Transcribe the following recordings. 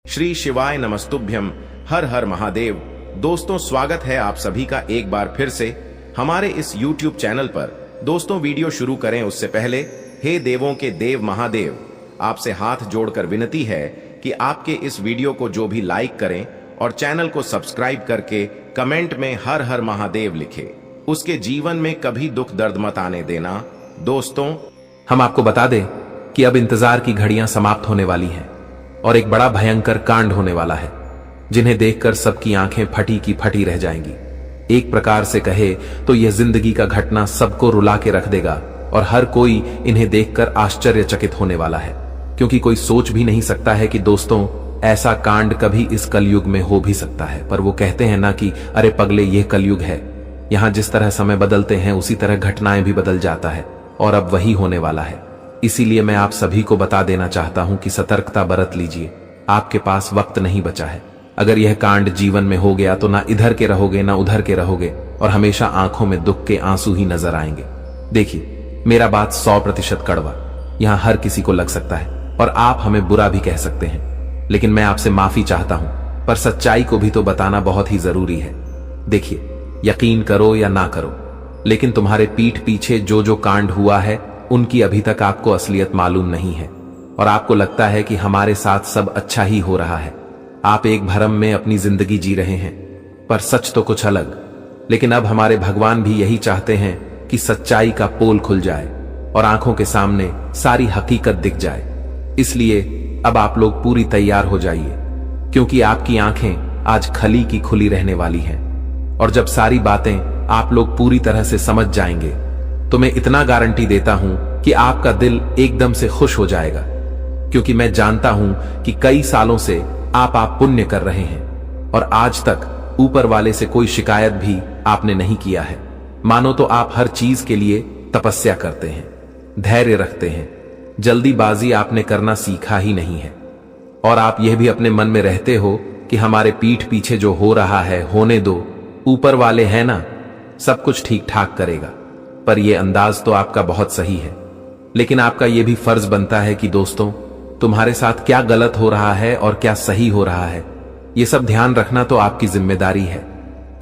श्री शिवाय नमस्तुभ्यम। हर हर महादेव। दोस्तों, स्वागत है आप सभी का एक बार फिर से हमारे इस YouTube चैनल पर। दोस्तों, वीडियो शुरू करें उससे पहले हे देवों के देव महादेव, आपसे हाथ जोड़कर विनती है कि आपके इस वीडियो को जो भी लाइक करें और चैनल को सब्सक्राइब करके कमेंट में हर हर महादेव लिखे, उसके जीवन में कभी दुख दर्द मत आने देना। दोस्तों, हम आपको बता दें कि अब इंतजार की घड़ियां समाप्त होने वाली हैं और एक बड़ा भयंकर कांड होने वाला है, जिन्हें देखकर सबकी आंखें फटी की फटी रह जाएंगी। एक प्रकार से कहे तो यह जिंदगी का घटना सबको रुला के रख देगा और हर कोई इन्हें देखकर आश्चर्यचकित होने वाला है, क्योंकि कोई सोच भी नहीं सकता है कि दोस्तों ऐसा कांड कभी इस कलयुग में हो भी सकता है। पर वो कहते हैं ना कि अरे पगले, यह कलयुग है, यहां जिस तरह समय बदलते हैं उसी तरह घटनाएं भी बदल जाता है, और अब वही होने वाला है। इसीलिए मैं आप सभी को बता देना चाहता हूं कि सतर्कता बरत लीजिए, आपके पास वक्त नहीं बचा है। अगर यह कांड जीवन में हो गया तो ना इधर के रहोगे ना उधर के रहोगे, और हमेशा आंखों में दुख के आंसू ही नजर आएंगे। देखिए, मेरा बात 100% कड़वा यहां हर किसी को लग सकता है और आप हमें बुरा भी कह सकते हैं, लेकिन मैं आपसे माफी चाहता हूं, पर सच्चाई को भी तो बताना बहुत ही जरूरी है। देखिए, यकीन करो या ना करो, लेकिन तुम्हारे पीठ पीछे जो जो कांड हुआ है उनकी अभी तक आपको असलियत मालूम नहीं है, और आपको लगता है कि हमारे साथ सब अच्छा ही हो रहा है। आप एक भ्रम में अपनी जिंदगी जी रहे हैं, पर सच तो कुछ अलग। लेकिन अब हमारे भगवान भी यही चाहते हैं कि सच्चाई का पोल खुल जाए और आंखों के सामने सारी हकीकत दिख जाए। इसलिए अब आप लोग पूरी तैयार हो जाइए, क्योंकि आपकी आंखें आज खली की खुली रहने वाली हैं। और जब सारी बातें आप लोग पूरी तरह से समझ जाएंगे तो मैं इतना गारंटी देता हूं कि आपका दिल एकदम से खुश हो जाएगा, क्योंकि मैं जानता हूं कि कई सालों से आप पुण्य कर रहे हैं और आज तक ऊपर वाले से कोई शिकायत भी आपने नहीं किया है। मानो तो आप हर चीज के लिए तपस्या करते हैं, धैर्य रखते हैं, जल्दीबाजी आपने करना सीखा ही नहीं है। और आप यह भी अपने मन में रहते हो कि हमारे पीठ पीछे जो हो रहा है होने दो, ऊपर वाले हैं ना, सब कुछ ठीक ठाक करेगा। पर यह अंदाज तो आपका बहुत सही है, लेकिन आपका यह भी फर्ज बनता है कि दोस्तों, तुम्हारे साथ क्या गलत हो रहा है और क्या सही हो रहा है, यह सब ध्यान रखना तो आपकी जिम्मेदारी है।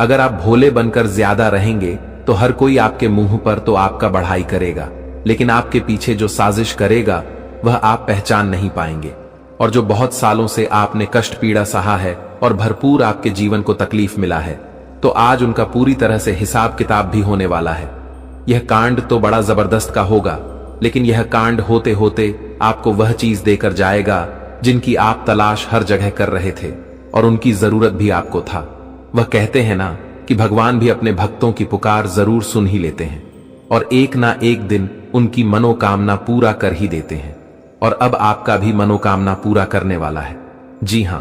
अगर आप भोले बनकर ज्यादा रहेंगे तो हर कोई आपके मुंह पर तो आपका बढ़ाई करेगा, लेकिन आपके पीछे जो साजिश करेगा वह आप पहचान नहीं पाएंगे। और जो बहुत सालों से आपने कष्ट पीड़ा सहा है और भरपूर आपके जीवन को तकलीफ मिला है, तो आज उनका पूरी तरह से हिसाब किताब भी होने वाला है। यह कांड तो बड़ा जबरदस्त का होगा, लेकिन यह कांड होते होते आपको वह चीज देकर जाएगा जिनकी आप तलाश हर जगह कर रहे थे, और उनकी जरूरत भी आपको था। वह कहते हैं ना कि भगवान भी अपने भक्तों की पुकार जरूर सुन ही लेते हैं, और एक ना एक दिन उनकी मनोकामना पूरा कर ही देते हैं। और अब आपका भी मनोकामना पूरा करने वाला है। जी हां,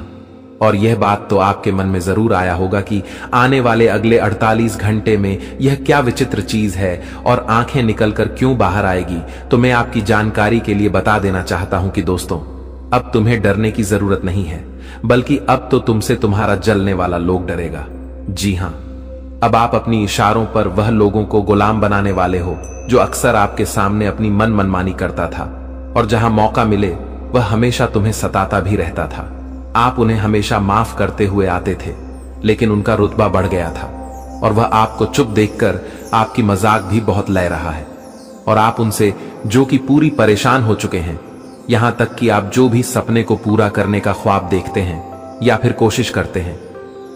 और यह बात तो आपके मन में जरूर आया होगा कि आने वाले अगले 48 घंटे में यह क्या विचित्र चीज है और आंखें निकलकर क्यों बाहर आएगी। तो मैं आपकी जानकारी के लिए बता देना चाहता हूं कि दोस्तों, अब तुम्हें डरने की जरूरत नहीं है, बल्कि अब तो तुमसे तुम्हारा जलने वाला लोग डरेगा। जी हां, अब आप अपनी इशारों पर वह लोगों को गुलाम बनाने वाले हो जो अक्सर आपके सामने अपनी मनमानी करता था, और जहां मौका मिले वह हमेशा तुम्हें सताता भी रहता था। आप उन्हें हमेशा माफ करते हुए आते थे, लेकिन उनका रुतबा बढ़ गया था, और वह आपको चुप देखकर आपकी मजाक भी बहुत ले रहा है। और आप उनसे जो कि पूरी परेशान हो चुके हैं, यहां तक कि आप जो भी सपने को पूरा करने का ख्वाब देखते हैं या फिर कोशिश करते हैं,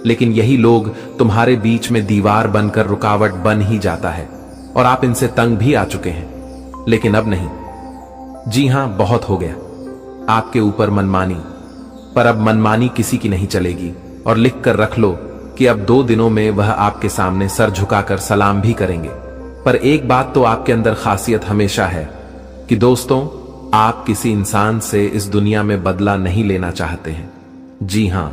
लेकिन यही लोग तुम्हारे बीच में दीवार बनकर रुकावट बन ही जाता है, और आप इनसे तंग भी आ चुके हैं। लेकिन अब नहीं। जी हां, बहुत हो गया आपके ऊपर मनमानी, पर अब मनमानी किसी की नहीं चलेगी। और लिख कर रख लो कि अब 2 दिनों में वह आपके सामने सर झुकाकर सलाम भी करेंगे। पर एक बात तो आपके अंदर खासियत हमेशा है कि दोस्तों, आप किसी इंसान से इस दुनिया में बदला नहीं लेना चाहते हैं। जी हां,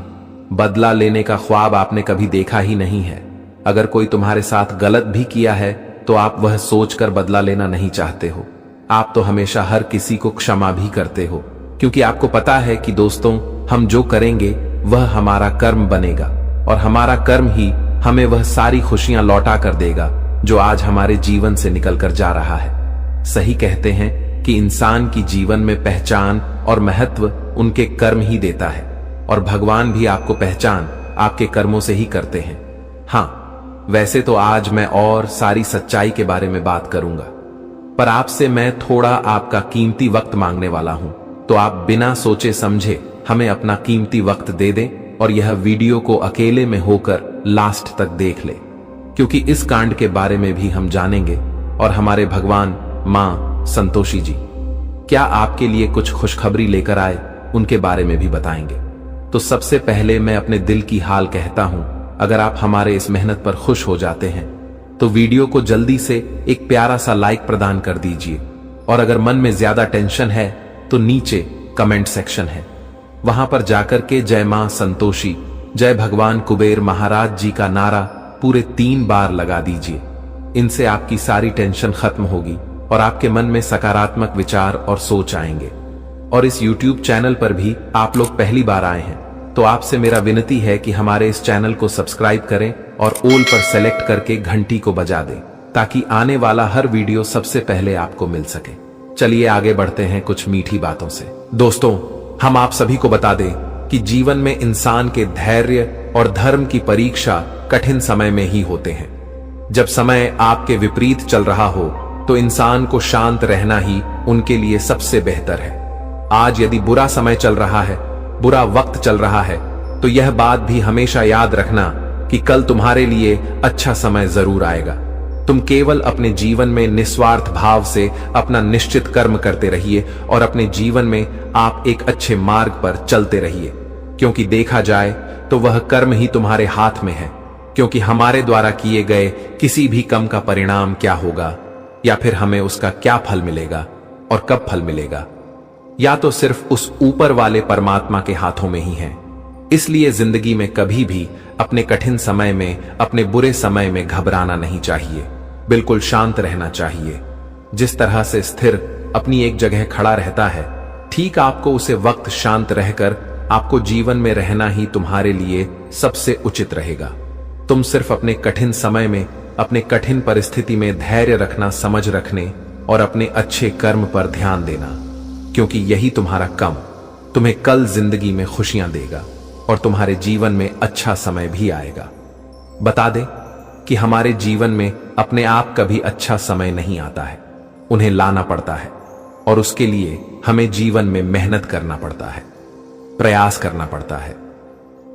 बदला लेने का ख्वाब आपने कभी देखा ही नहीं है। अगर कोई तुम्हारे साथ गलत भी किया है तो आप वह सोचकर बदला लेना नहीं चाहते हो। आप तो हमेशा हर किसी को क्षमा भी करते हो, क्योंकि आपको पता है कि दोस्तों, हम जो करेंगे वह हमारा कर्म बनेगा, और हमारा कर्म ही हमें वह सारी खुशियां लौटा कर देगा जो आज हमारे जीवन से निकल कर जा रहा है। सही कहते हैं कि इंसान की जीवन में पहचान और महत्व उनके कर्म ही देता है। और भगवान भी आपको पहचान आपके कर्मों से ही करते हैं। हाँ, वैसे तो आज मैं और सारी सच्चाई के बारे में बात करूंगा, पर आपसे मैं थोड़ा आपका कीमती वक्त मांगने वाला हूं। तो आप बिना सोचे समझे हमें अपना कीमती वक्त दे दें और यह वीडियो को अकेले में होकर लास्ट तक देख ले, क्योंकि इस कांड के बारे में भी हम जानेंगे और हमारे भगवान मां संतोषी जी क्या आपके लिए कुछ खुशखबरी लेकर आए उनके बारे में भी बताएंगे। तो सबसे पहले मैं अपने दिल की हाल कहता हूं, अगर आप हमारे इस मेहनत पर खुश हो जाते हैं तो वीडियो को जल्दी से एक प्यारा सा लाइक प्रदान कर दीजिए, और अगर मन में ज्यादा टेंशन है तो नीचे कमेंट सेक्शन है, वहां पर जाकर के जय मां संतोषी, जय भगवान कुबेर महाराज जी का नारा पूरे 3 बार लगा दीजिए। इनसे आपकी सारी टेंशन खत्म होगी और आपके मन में सकारात्मक विचार और सोच आएंगे। और इस YouTube चैनल पर भी आप लोग पहली बार आए हैं तो आपसे मेरा विनती है कि हमारे इस चैनल को सब्सक्राइब करें और ऑल पर सेलेक्ट करके घंटी को बजा दें, ताकि आने वाला हर वीडियो सबसे पहले आपको मिल सके। चलिए आगे बढ़ते हैं कुछ मीठी बातों से। दोस्तों, हम आप सभी को बता दें कि जीवन में इंसान के धैर्य और धर्म की परीक्षा कठिन समय में ही होते हैं। जब समय आपके विपरीत चल रहा हो तो इंसान को शांत रहना ही उनके लिए सबसे बेहतर है। आज यदि बुरा समय चल रहा है, बुरा वक्त चल रहा है, तो यह बात भी हमेशा याद रखना कि कल तुम्हारे लिए अच्छा समय जरूर आएगा। तुम केवल अपने जीवन में निस्वार्थ भाव से अपना निश्चित कर्म करते रहिए और अपने जीवन में आप एक अच्छे मार्ग पर चलते रहिए, क्योंकि देखा जाए तो वह कर्म ही तुम्हारे हाथ में है। क्योंकि हमारे द्वारा किए गए किसी भी कर्म का परिणाम क्या होगा या फिर हमें उसका क्या फल मिलेगा और कब फल मिलेगा, या तो सिर्फ उस ऊपर वाले परमात्मा के हाथों में ही है। इसलिए जिंदगी में कभी भी अपने कठिन समय में, अपने बुरे समय में घबराना नहीं चाहिए, बिल्कुल शांत रहना चाहिए। जिस तरह से स्थिर अपनी एक जगह खड़ा रहता है, ठीक आपको उसे वक्त शांत रहकर आपको जीवन में रहना ही तुम्हारे लिए सबसे उचित रहेगा। तुम सिर्फ अपने कठिन समय में, अपने कठिन परिस्थिति में धैर्य रखना, समझ रखने और अपने अच्छे कर्म पर ध्यान देना, क्योंकि यही तुम्हारा कर्म तुम्हें कल जिंदगी में खुशियां देगा और तुम्हारे जीवन में अच्छा समय भी आएगा। बता दें कि हमारे जीवन में अपने आप कभी अच्छा समय नहीं आता है, उन्हें लाना पड़ता है, और उसके लिए हमें जीवन में मेहनत करना पड़ता है, प्रयास करना पड़ता है,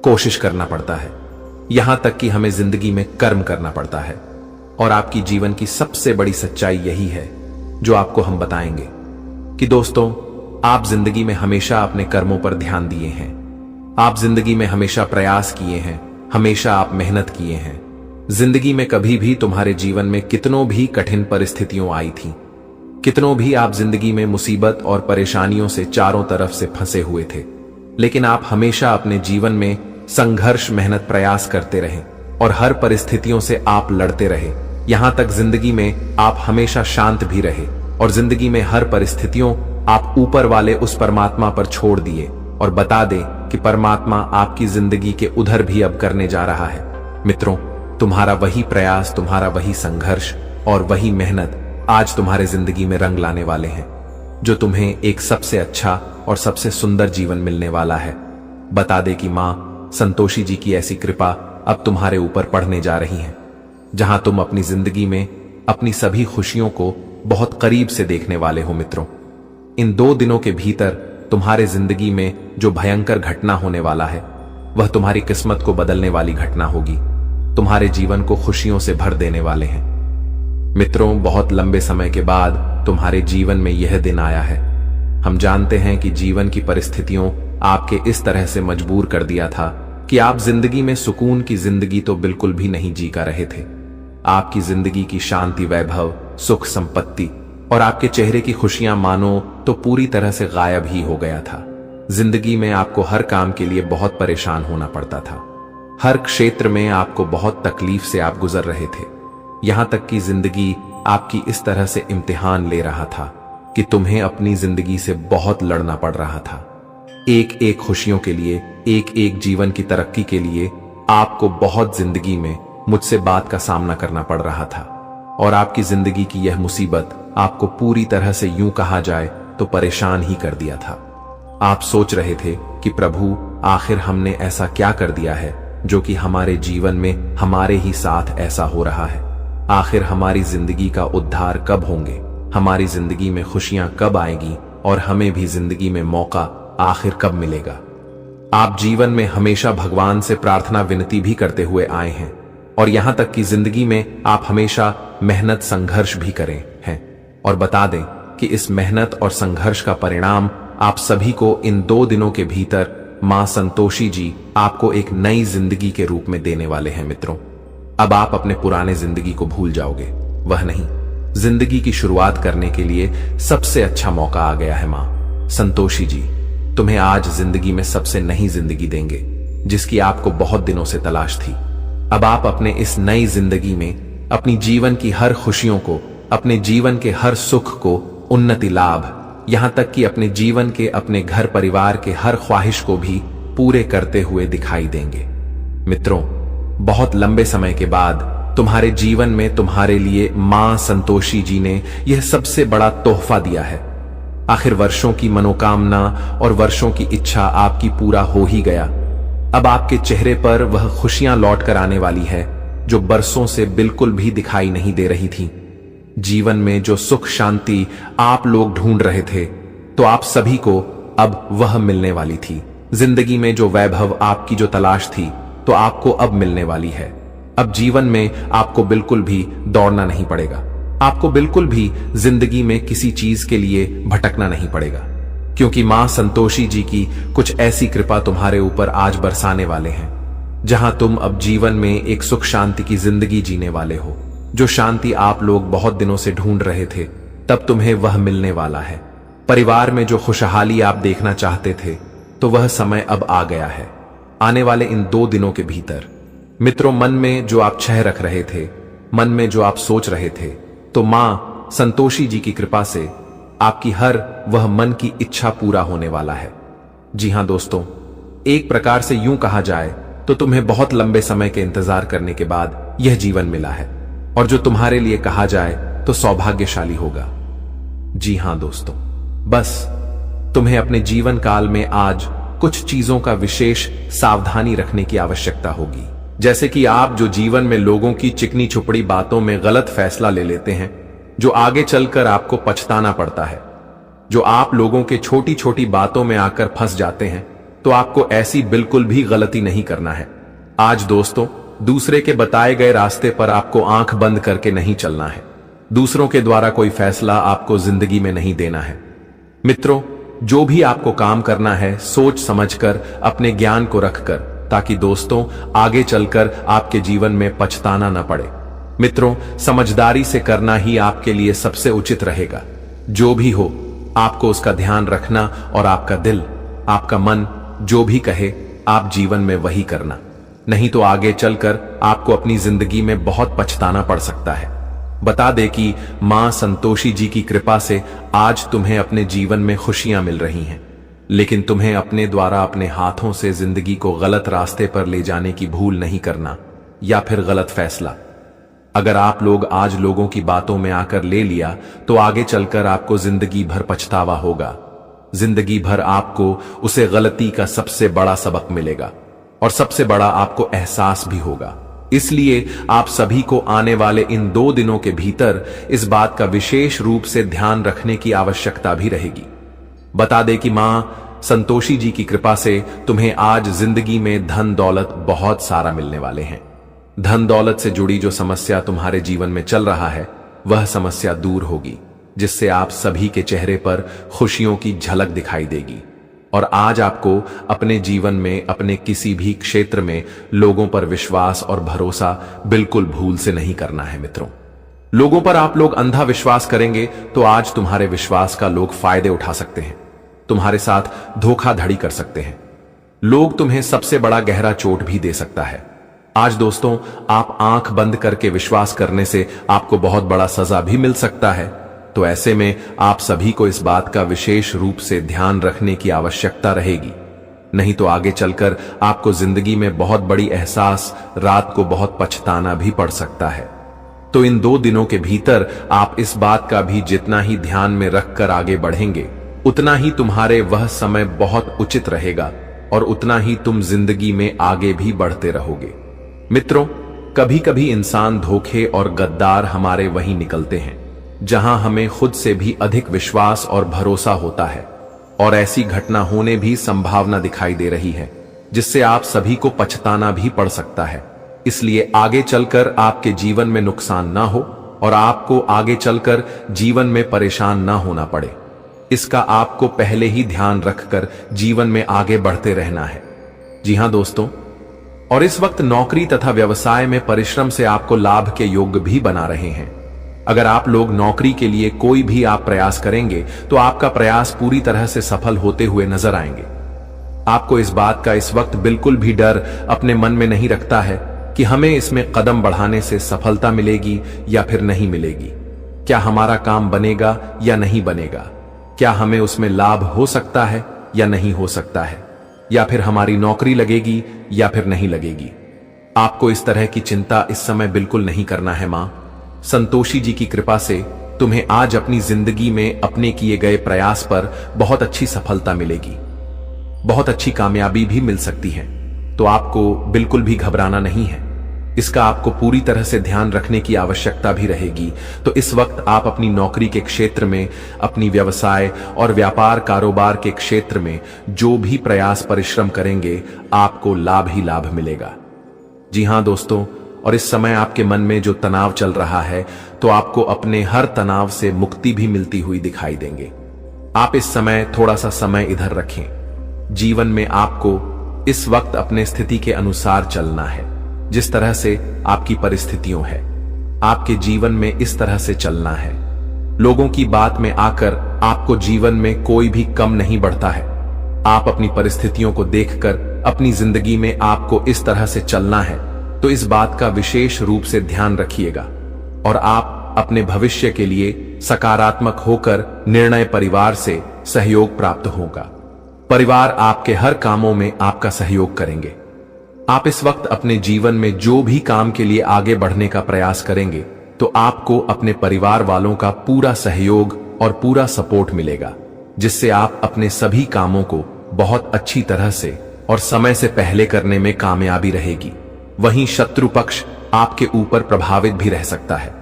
कोशिश करना पड़ता है, यहां तक कि हमें जिंदगी में कर्म करना पड़ता है। और आपकी जीवन की सबसे बड़ी सच्चाई यही है जो आपको हम बताएंगे कि दोस्तों, आप जिंदगी में हमेशा अपने कर्मों पर ध्यान दिए हैं, आप जिंदगी में हमेशा प्रयास किए हैं, हमेशा आप मेहनत किए हैं। जिंदगी में कभी भी तुम्हारे जीवन में कितनों भी कठिन परिस्थितियों आई थी, कितनों भी आप जिंदगी में मुसीबत और परेशानियों से चारों तरफ से फंसे हुए थे, लेकिन आप हमेशा अपने जीवन में संघर्ष, मेहनत, प्रयास करते रहे और हर परिस्थितियों से आप लड़ते रहे। यहां तक जिंदगी में आप हमेशा शांत भी रहे और जिंदगी में हर परिस्थितियों आप ऊपर वाले उस परमात्मा पर छोड़ दिए। और बता दें कि परमात्मा आपकी जिंदगी के उधर भी अब करने जा रहा है। मित्रों, तुम्हारा वही प्रयास, तुम्हारा वही संघर्ष और वही मेहनत आज तुम्हारे जिंदगी में रंग लाने वाले हैं, जो तुम्हें एक सबसे अच्छा और सबसे सुंदर जीवन मिलने वाला है। बता दे कि मां संतोषी जी की ऐसी कृपा अब तुम्हारे ऊपर पड़ने जा रही है, जहां तुम अपनी जिंदगी में अपनी सभी खुशियों को बहुत करीब से देखने वाले हो। मित्रों, इन 2 दिनों के भीतर तुम्हारे जिंदगी में जो भयंकर घटना होने वाला है, वह तुम्हारी किस्मत को बदलने वाली घटना होगी, तुम्हारे जीवन को खुशियों से भर देने वाले हैं। मित्रों, बहुत लंबे समय के बाद तुम्हारे जीवन में यह दिन आया है। हम जानते हैं कि जीवन की परिस्थितियों आपके इस तरह से मजबूर कर दिया था कि आप जिंदगी में सुकून की जिंदगी तो बिल्कुल भी नहीं जी का रहे थे। आपकी जिंदगी की शांति, वैभव, सुख, संपत्ति और आपके चेहरे की खुशियां मानो तो पूरी तरह से गायब ही हो गया था। जिंदगी में आपको हर काम के लिए बहुत परेशान होना पड़ता था, हर क्षेत्र में आपको बहुत तकलीफ से आप गुजर रहे थे। यहां तक कि जिंदगी आपकी इस तरह से इम्तिहान ले रहा था कि तुम्हें अपनी जिंदगी से बहुत लड़ना पड़ रहा था। एक एक खुशियों के लिए, एक एक जीवन की तरक्की के लिए आपको बहुत जिंदगी में मुझसे बात का सामना करना पड़ रहा था। और आपकी जिंदगी की यह मुसीबत आपको पूरी तरह से यूं कहा जाए तो परेशान ही कर दिया था। आप सोच रहे थे कि प्रभु, आखिर हमने ऐसा क्या कर दिया है जो कि हमारे जीवन में हमारे ही साथ ऐसा हो रहा है? आखिर हमारी जिंदगी का उद्धार कब होंगे? हमारी जिंदगी में खुशियां कब आएगी और हमें भी जिंदगी में मौका आखिर कब मिलेगा? आप जीवन में हमेशा भगवान से प्रार्थना विनती भी करते हुए आए हैं और यहां तक कि जिंदगी में आप हमेशा मेहनत संघर्ष भी करें हैं। और बता दें कि इस मेहनत और संघर्ष का परिणाम आप सभी को इन 2 दिनों के भीतर मां संतोषी जी आपको एक नई जिंदगी के रूप में देने वाले हैं। मित्रों, अब आप अपने पुराने जिंदगी को भूल जाओगे, वह नहीं, जिंदगी की शुरुआत करने के लिए सबसे अच्छा मौका आ गया है। मां संतोषी जी तुम्हें आज जिंदगी में सबसे नई जिंदगी देंगे जिसकी आपको बहुत दिनों से तलाश थी। अब आप अपने इस नई जिंदगी में अपनी जीवन की हर खुशियों को, अपने जीवन के हर सुख को, उन्नति लाभ, यहां तक कि अपने जीवन के, अपने घर परिवार के हर ख्वाहिश को भी पूरे करते हुए दिखाई देंगे। मित्रों, बहुत लंबे समय के बाद तुम्हारे जीवन में तुम्हारे लिए मां संतोषी जी ने यह सबसे बड़ा तोहफा दिया है। आखिर वर्षों की मनोकामना और वर्षों की इच्छा आपकी पूरा हो ही गया। अब आपके चेहरे पर वह खुशियां लौट कर आने वाली है जो बरसों से बिल्कुल भी दिखाई नहीं दे रही थी। जीवन में जो सुख शांति आप लोग ढूंढ रहे थे तो आप सभी को अब वह मिलने वाली थी। जिंदगी में जो वैभव आपकी जो तलाश थी तो आपको अब मिलने वाली है। अब जीवन में आपको बिल्कुल भी दौड़ना नहीं पड़ेगा, आपको बिल्कुल भी जिंदगी में किसी चीज के लिए भटकना नहीं पड़ेगा, क्योंकि मां संतोषी जी की कुछ ऐसी कृपा तुम्हारे ऊपर आज बरसाने वाले हैं जहां तुम अब जीवन में एक सुख शांति की जिंदगी जीने वाले हो। जो शांति आप लोग बहुत दिनों से ढूंढ रहे थे तब तुम्हें वह मिलने वाला है। परिवार में जो खुशहाली आप देखना चाहते थे तो वह समय अब आ गया है, आने वाले इन 2 दिनों के भीतर। मित्रों, मन में जो आप छह रख रहे थे, मन में जो आप सोच रहे थे, तो मां संतोषी जी की कृपा से आपकी हर वह मन की इच्छा पूरा होने वाला है। जी हां दोस्तों, एक प्रकार से यूं कहा जाए तो तुम्हें बहुत लंबे समय के इंतजार करने के बाद यह जीवन मिला है और जो तुम्हारे लिए कहा जाए तो सौभाग्यशाली होगा। जी हां दोस्तों, बस तुम्हें अपने जीवन काल में आज कुछ चीजों का विशेष सावधानी रखने की आवश्यकता होगी। जैसे कि आप जो जीवन में लोगों की चिकनी छुपड़ी बातों में गलत फैसला ले लेते हैं, जो आगे चलकर आपको पछताना पड़ता है, जो आप लोगों के छोटी छोटी बातों में आकर फंस जाते हैं, तो आपको ऐसी बिल्कुल भी गलती नहीं करना है। आज दोस्तों, दूसरे के बताए गए रास्ते पर आपको आंख बंद करके नहीं चलना है। दूसरों के द्वारा कोई फैसला आपको जिंदगी में नहीं देना है। मित्रों, जो भी आपको काम करना है सोच समझकर, अपने ज्ञान को रखकर, ताकि दोस्तों आगे चलकर आपके जीवन में पछताना न पड़े। मित्रों, समझदारी से करना ही आपके लिए सबसे उचित रहेगा। जो भी हो, आपको उसका ध्यान रखना और आपका दिल, आपका मन जो भी कहे आप जीवन में वही करना, नहीं तो आगे चलकर आपको अपनी जिंदगी में बहुत पछताना पड़ सकता है। बता दे कि मां संतोषी जी की कृपा से आज तुम्हें अपने जीवन में खुशियां मिल रही हैं, लेकिन तुम्हें अपने द्वारा अपने हाथों से जिंदगी को गलत रास्ते पर ले जाने की भूल नहीं करना या फिर गलत फैसला। अगर आप लोग आज लोगों की बातों में आकर ले लिया तो आगे चलकर आपको जिंदगी भर पछतावा होगा। जिंदगी भर आपको उसे गलती का सबसे बड़ा सबक मिलेगा और सबसे बड़ा आपको एहसास भी होगा। इसलिए आप सभी को आने वाले इन 2 दिनों के भीतर इस बात का विशेष रूप से ध्यान रखने की आवश्यकता भी रहेगी। बता दे कि मां संतोषी जी की कृपा से तुम्हें आज जिंदगी में धन दौलत बहुत सारा मिलने वाले हैं। धन दौलत से जुड़ी जो समस्या तुम्हारे जीवन में चल रहा है वह समस्या दूर होगी, जिससे आप सभी के चेहरे पर खुशियों की झलक दिखाई देगी। और आज आपको अपने जीवन में, अपने किसी भी क्षेत्र में लोगों पर विश्वास और भरोसा बिल्कुल भूल से नहीं करना है। मित्रों, लोगों पर आप लोग अंधा विश्वास करेंगे तो आज तुम्हारे विश्वास का लोग फायदे उठा सकते हैं, तुम्हारे साथ धोखाधड़ी कर सकते हैं। लोग तुम्हें सबसे बड़ा गहरा चोट भी दे सकता है। आज दोस्तों, आप आंख बंद करके विश्वास करने से आपको बहुत बड़ा सजा भी मिल सकता है। तो ऐसे में आप सभी को इस बात का विशेष रूप से ध्यान रखने की आवश्यकता रहेगी, नहीं तो आगे चलकर आपको जिंदगी में बहुत बड़ी एहसास, रात को बहुत पछताना भी पड़ सकता है। तो इन 2 दिनों के भीतर आप इस बात का भी जितना ही ध्यान में रखकर आगे बढ़ेंगे, उतना ही तुम्हारे वह समय बहुत उचित रहेगा और उतना ही तुम जिंदगी में आगे भी बढ़ते रहोगे। मित्रों, कभी कभी इंसान धोखे और गद्दार हमारे वहीं निकलते हैं जहां हमें खुद से भी अधिक विश्वास और भरोसा होता है, और ऐसी घटना होने भी संभावना दिखाई दे रही है जिससे आप सभी को पछताना भी पड़ सकता है। इसलिए आगे चलकर आपके जीवन में नुकसान ना हो और आपको आगे चलकर जीवन में परेशान ना होना पड़े, इसका आपको पहले ही ध्यान रखकर जीवन में आगे बढ़ते रहना है। जी हां दोस्तों, और इस वक्त नौकरी तथा व्यवसाय में परिश्रम से आपको लाभ के योग्य भी बना रहे हैं। अगर आप लोग नौकरी के लिए कोई भी आप प्रयास करेंगे तो आपका प्रयास पूरी तरह से सफल होते हुए नजर आएंगे। आपको इस बात का इस वक्त बिल्कुल भी डर अपने मन में नहीं रखता है कि हमें इसमें कदम बढ़ाने से सफलता मिलेगी या फिर नहीं मिलेगी, क्या हमारा काम बनेगा या नहीं बनेगा, क्या हमें उसमें लाभ हो सकता है या नहीं हो सकता है, या फिर हमारी नौकरी लगेगी या फिर नहीं लगेगी। आपको इस तरह की चिंता इस समय बिल्कुल नहीं करना है। मां संतोषी जी की कृपा से तुम्हें आज अपनी जिंदगी में अपने किए गए प्रयास पर बहुत अच्छी सफलता मिलेगी, बहुत अच्छी कामयाबी भी मिल सकती है। तो आपको बिल्कुल भी घबराना नहीं है, इसका आपको पूरी तरह से ध्यान रखने की आवश्यकता भी रहेगी। तो इस वक्त आप अपनी नौकरी के क्षेत्र में, अपनी व्यवसाय और व्यापार कारोबार के क्षेत्र में जो भी प्रयास परिश्रम करेंगे, आपको लाभ ही लाभ मिलेगा। जी हां दोस्तों, और इस समय आपके मन में जो तनाव चल रहा है, तो आपको अपने हर तनाव से मुक्ति भी मिलती हुई दिखाई देंगे। आप इस समय थोड़ा सा समय इधर रखें। जीवन में आपको इस वक्त अपने स्थिति के अनुसार चलना है। जिस तरह से आपकी परिस्थितियों है, आपके जीवन में इस तरह से चलना है। लोगों की बात में आकर आपको जीवन में कोई भी कम नहीं बढ़ता है। आप अपनी परिस्थितियों को देखकर अपनी जिंदगी में आपको इस तरह से चलना है, तो इस बात का विशेष रूप से ध्यान रखिएगा और आप अपने भविष्य के लिए सकारात्मक होकर निर्णय परिवार से सहयोग प्राप्त होगा। परिवार आपके हर कामों में आपका सहयोग करेंगे। आप इस वक्त अपने जीवन में जो भी काम के लिए आगे बढ़ने का प्रयास करेंगे, तो आपको अपने परिवार वालों का पूरा सहयोग और पूरा सपोर्ट मिलेगा, जिससे आप अपने सभी कामों को बहुत अच्छी तरह से और समय से पहले करने में कामयाबी रहेगी। वहीं शत्रु पक्ष आपके ऊपर प्रभावित भी रह सकता है।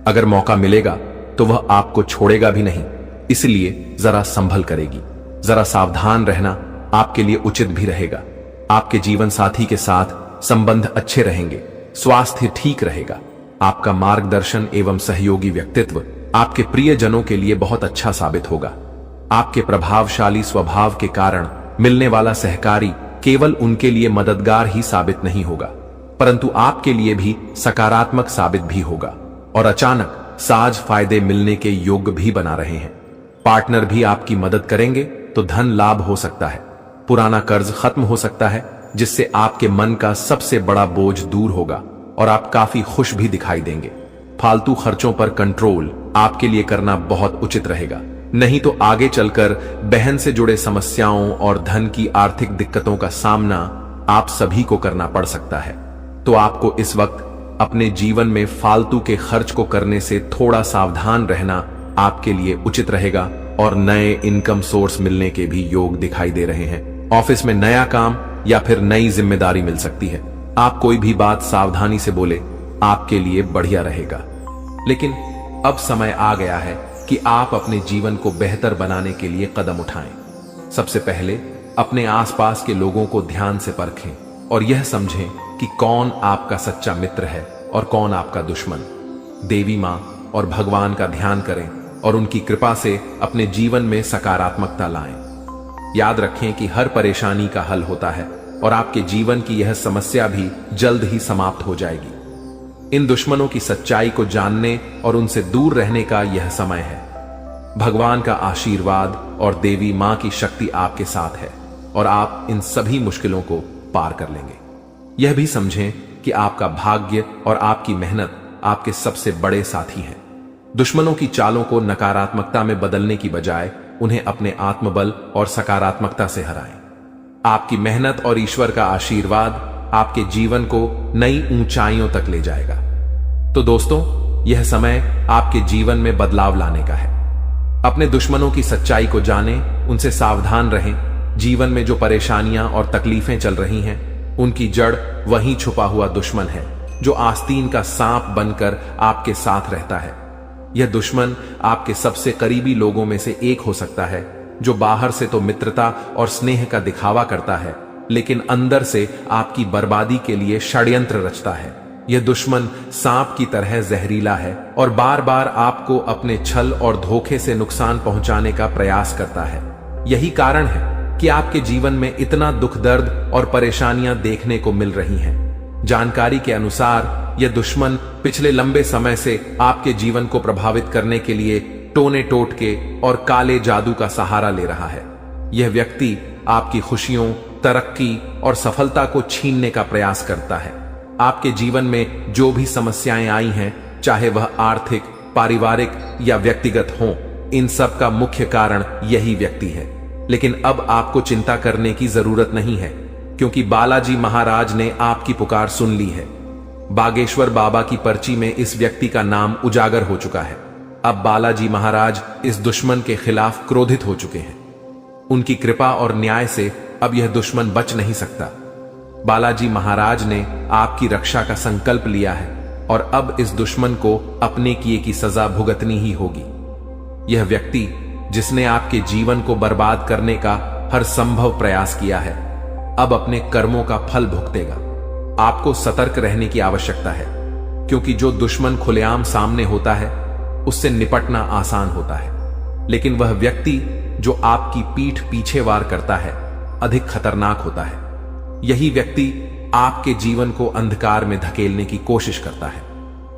अगर मौका मिलेगा तो वह आपको छोड़ेगा भी नहीं, इसलिए जरा संभल करेगी। जरा सावधान रहना आपके लिए उचित भी रहेगा। आपके जीवन साथी के साथ संबंध अच्छे रहेंगे, स्वास्थ्य ठीक रहेगा। आपका मार्गदर्शन एवं सहयोगी व्यक्तित्व आपके प्रियजनों के लिए बहुत अच्छा साबित होगा। आपके प्रभावशाली स्वभाव के कारण मिलने वाला सहकारी केवल उनके लिए मददगार ही साबित नहीं होगा, परंतु आपके लिए भी सकारात्मक साबित भी होगा और अचानक साझ फायदे मिलने के योग्य भी बना रहे हैं। पार्टनर भी आपकी मदद करेंगे तो धन लाभ हो सकता है, पुराना कर्ज खत्म हो सकता है, जिससे आपके मन का सबसे बड़ा बोझ दूर होगा और आप काफी खुश भी दिखाई देंगे। फालतू खर्चों पर कंट्रोल आपके लिए करना बहुत उचित रहेगा, नहीं तो आगे चलकर बहन से जुड़े समस्याओं और धन की आर्थिक दिक्कतों का सामना आप सभी को करना पड़ सकता है। तो आपको इस वक्त अपने जीवन में फालतू के खर्च को करने से थोड़ा सावधान रहना आपके लिए उचित रहेगा और नए इनकम सोर्स मिलने के भी योग दिखाई दे रहे हैं। ऑफिस में नया काम या फिर नई जिम्मेदारी मिल सकती है। आप कोई भी बात सावधानी से बोले, आपके लिए बढ़िया रहेगा। लेकिन अब समय आ गया है कि आप अपने जीवन को बेहतर बनाने के लिए कदम उठाएं। सबसे पहले अपने आसपास के लोगों को ध्यान से परखें और यह समझें कि कौन आपका सच्चा मित्र है और कौन आपका दुश्मन। देवी मां और भगवान का ध्यान करें और उनकी कृपा से अपने जीवन में सकारात्मकता लाएं। याद रखें कि हर परेशानी का हल होता है और आपके जीवन की यह समस्या भी जल्द ही समाप्त हो जाएगी। इन दुश्मनों की सच्चाई को जानने और उनसे दूर रहने का यह समय है। भगवान का आशीर्वाद और देवी मां की शक्ति आपके साथ है और आप इन सभी मुश्किलों को पार कर लेंगे। यह भी समझें कि आपका भाग्य और आपकी मेहनत आपके सबसे बड़े साथी हैं। दुश्मनों की चालों को नकारात्मकता में बदलने की बजाय उन्हें अपने आत्मबल और सकारात्मकता से हराएं। आपकी मेहनत और ईश्वर का आशीर्वाद आपके जीवन को नई ऊंचाइयों तक ले जाएगा। तो दोस्तों, यह समय आपके जीवन में बदलाव लाने का है। अपने दुश्मनों की सच्चाई को जानें, उनसे सावधान रहें जीवन में जो परेशानियां और तकलीफें चल रही हैं, उनकी जड़ वहीं छुपा हुआ दुश्मन है जो आस्तीन का सांप बनकर आपके साथ रहता है। यह दुश्मन आपके सबसे करीबी लोगों में से एक हो सकता है, जो बाहर से तो मित्रता और स्नेह का दिखावा करता है, लेकिन अंदर से आपकी बर्बादी के लिए षड्यंत्र रचता है। यह दुश्मन सांप की तरह जहरीला है और बार बार आपको अपने छल और धोखे से नुकसान पहुंचाने का प्रयास करता है। यही कारण है कि आपके जीवन में इतना दुख दर्द और परेशानियां देखने को मिल रही हैं। जानकारी के अनुसार यह दुश्मन पिछले लंबे समय से आपके जीवन को प्रभावित करने के लिए टोने टोटके और काले जादू का सहारा ले रहा है। यह व्यक्ति आपकी खुशियों, तरक्की और सफलता को छीनने का प्रयास करता है। आपके जीवन में जो भी समस्याएं आई हैं, चाहे वह आर्थिक, पारिवारिक या व्यक्तिगत हों, इन सब का मुख्य कारण यही व्यक्ति है। लेकिन अब आपको चिंता करने की जरूरत नहीं है, क्योंकि बालाजी महाराज ने आपकी पुकार सुन ली है। बागेश्वर बाबा की पर्ची में इस व्यक्ति का नाम उजागर हो चुका है। अब बालाजी महाराज इस दुश्मन के खिलाफ क्रोधित हो चुके हैं। उनकी कृपा और न्याय से अब यह दुश्मन बच नहीं सकता। बालाजी महाराज ने आपकी रक्षा का संकल्प लिया है और अब इस दुश्मन को अपने किए की सजा भुगतनी ही होगी। यह व्यक्ति जिसने आपके जीवन को बर्बाद करने का हर संभव प्रयास किया है, अब अपने कर्मों का फल भुगतेगा। आपको सतर्क रहने की आवश्यकता है, क्योंकि जो दुश्मन खुलेआम सामने होता है उससे निपटना आसान होता है, लेकिन वह व्यक्ति जो आपकी पीठ पीछे वार करता है अधिक खतरनाक होता है। यही व्यक्ति आपके जीवन को अंधकार में धकेलने की कोशिश करता है।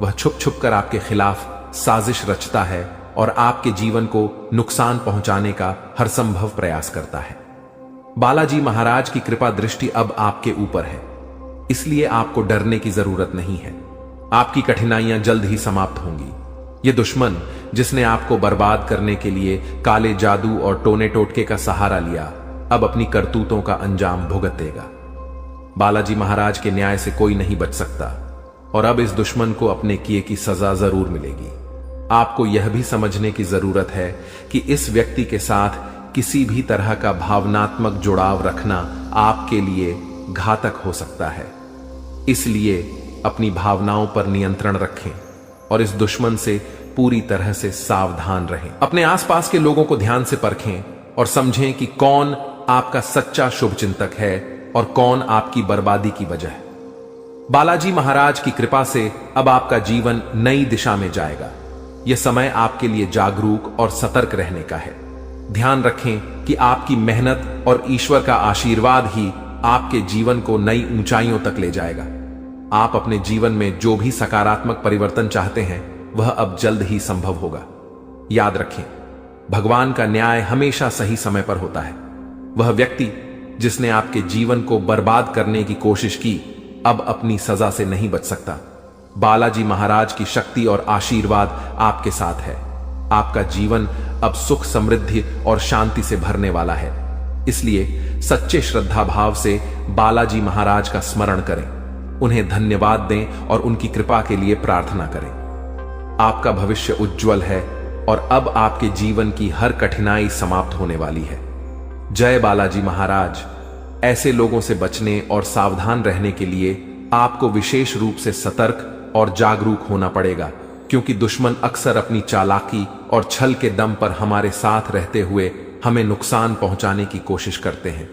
वह छुप छुप कर आपके खिलाफ साजिश रचता है और आपके जीवन को नुकसान पहुंचाने का हर संभव प्रयास करता है। बालाजी महाराज की कृपा दृष्टि अब आपके ऊपर है, इसलिए आपको डरने की जरूरत नहीं है। आपकी कठिनाइयां जल्द ही समाप्त होंगी। यह दुश्मन जिसने आपको बर्बाद करने के लिए काले जादू और टोने टोटके का सहारा लिया, अब अपनी करतूतों का अंजाम भुगतेगा। बालाजी महाराज के न्याय से कोई नहीं बच सकता और अब इस दुश्मन को अपने किए की सजा जरूर मिलेगी। आपको यह भी समझने की जरूरत है कि इस व्यक्ति के साथ किसी भी तरह का भावनात्मक जुड़ाव रखना आपके लिए घातक हो सकता है। इसलिए अपनी भावनाओं पर नियंत्रण रखें और इस दुश्मन से पूरी तरह से सावधान रहें। अपने आसपास के लोगों को ध्यान से परखें और समझें कि कौन आपका सच्चा शुभचिंतक है और कौन आपकी बर्बादी की वजह है। बालाजी महाराज की कृपा से अब आपका जीवन नई दिशा में जाएगा। यह समय आपके लिए जागरूक और सतर्क रहने का है। ध्यान रखें कि आपकी मेहनत और ईश्वर का आशीर्वाद ही आपके जीवन को नई ऊंचाइयों तक ले जाएगा। आप अपने जीवन में जो भी सकारात्मक परिवर्तन चाहते हैं, वह अब जल्द ही संभव होगा। याद रखें, भगवान का न्याय हमेशा सही समय पर होता है। वह व्यक्ति जिसने आपके जीवन को बर्बाद करने की कोशिश की, अब अपनी सजा से नहीं बच सकता। बालाजी महाराज की शक्ति और आशीर्वाद आपके साथ है। आपका जीवन अब सुख, समृद्धि और शांति से भरने वाला है। इसलिए सच्चे श्रद्धा भाव से बालाजी महाराज का स्मरण करें, उन्हें धन्यवाद दें और उनकी कृपा के लिए प्रार्थना करें। आपका भविष्य उज्जवल है और अब आपके जीवन की हर कठिनाई समाप्त होने वाली है। जय बालाजी महाराज। ऐसे लोगों से बचने और सावधान रहने के लिए आपको विशेष रूप से सतर्क और जागरूक होना पड़ेगा, क्योंकि दुश्मन अक्सर अपनी चालाकी और छल के दम पर हमारे साथ रहते हुए हमें नुकसान पहुंचाने की कोशिश करते हैं।